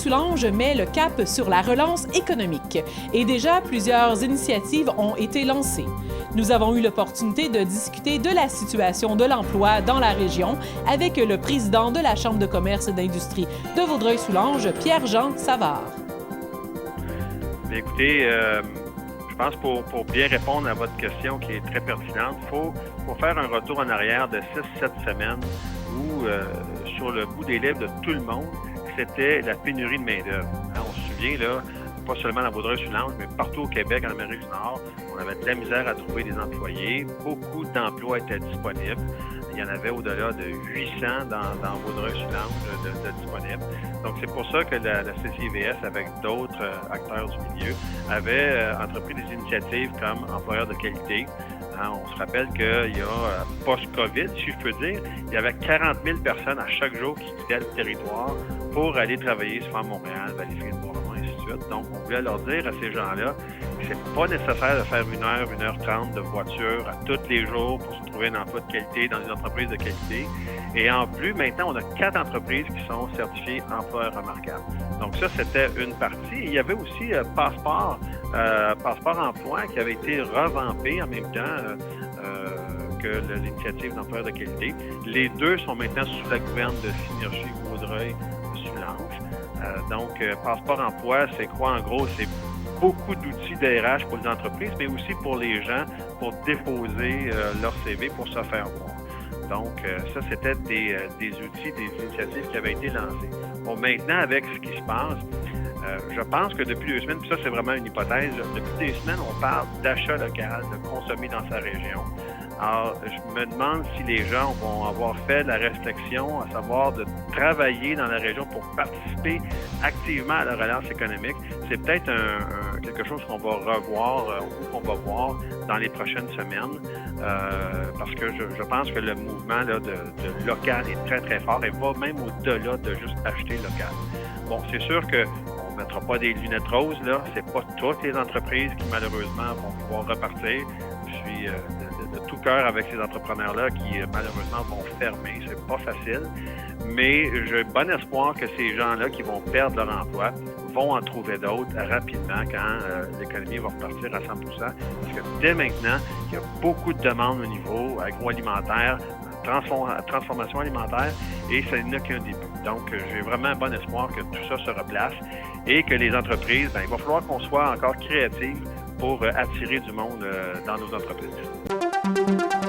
Vaudreuil-Soulanges met le cap sur la relance économique et déjà plusieurs initiatives ont été lancées. Nous avons eu l'opportunité de discuter de la situation de l'emploi dans la région avec le président de la Chambre de commerce et d'industrie de Vaudreuil-Soulanges, Pierre-Jean Savard. Bien, écoutez, je pense pour bien répondre à votre question qui est très pertinente, il faut faire un retour en arrière de 6-7 semaines où, sur le bout des lèvres de tout le monde, c'était la pénurie de main-d'œuvre. On se souvient, là, pas seulement dans Vaudreuil-Soulanges, mais partout au Québec, en Amérique du Nord, on avait de la misère à trouver des employés. Beaucoup d'emplois étaient disponibles. Il y en avait au-delà de 800 dans Vaudreuil-Soulanges de disponibles. Donc, c'est pour ça que la CCIVS, avec d'autres acteurs du milieu, avait entrepris des initiatives comme employeurs de qualité. On se rappelle qu'il y a post-COVID, si je peux dire, il y avait 40 000 personnes à chaque jour qui quittaient le territoire pour aller travailler soit à Montréal, Valleyfield-Bourlamain, ainsi de suite. Donc, on voulait leur dire à ces gens-là que c'est pas nécessaire de faire 1h30 de voiture à tous les jours pour se trouver un emploi de qualité dans une entreprise de qualité. Et en plus, maintenant, on a 4 entreprises qui sont certifiées emploi remarquable. Donc ça, c'était une partie. Il y avait aussi Passeport emploi qui avait été revampé en même temps que l'initiative d'employeurs de qualité. Les deux sont maintenant sous la gouverne de Synergie Vaudreuil-Soulanges. Donc, Passeport emploi, c'est quoi en gros? C'est beaucoup d'outils d'ARH pour les entreprises, mais aussi pour les gens pour déposer leur CV pour se faire voir. Donc, ça, c'était des outils, des initiatives qui avaient été lancées. Bon, maintenant, avec ce qui se passe, je pense que depuis 2 semaines, puis ça, c'est vraiment une hypothèse, depuis des semaines, on parle d'achat local, de consommer dans sa région. Alors, je me demande si les gens vont avoir fait la réflexion, à savoir de travailler dans la région pour participer activement à la relance économique. C'est peut-être quelque chose qu'on va revoir ou qu'on va voir dans les prochaines semaines, parce que je pense que le mouvement là, de local est très, très fort et va même au-delà de juste acheter local. Bon, c'est sûr que on ne mettra pas des lunettes roses, là. C'est pas toutes les entreprises qui, malheureusement, vont pouvoir repartir. Je suis de tout cœur avec ces entrepreneurs-là qui, malheureusement, vont fermer. C'est pas facile. Mais j'ai bon espoir que ces gens-là qui vont perdre leur emploi vont en trouver d'autres rapidement quand l'économie va repartir à 100%. Parce que dès maintenant, il y a beaucoup de demandes au niveau agroalimentaire, transformation alimentaire, et ça n'est qu'un début. Donc, j'ai vraiment bon espoir que tout ça se replace et que les entreprises, il va falloir qu'on soit encore créatifs pour attirer du monde dans nos entreprises.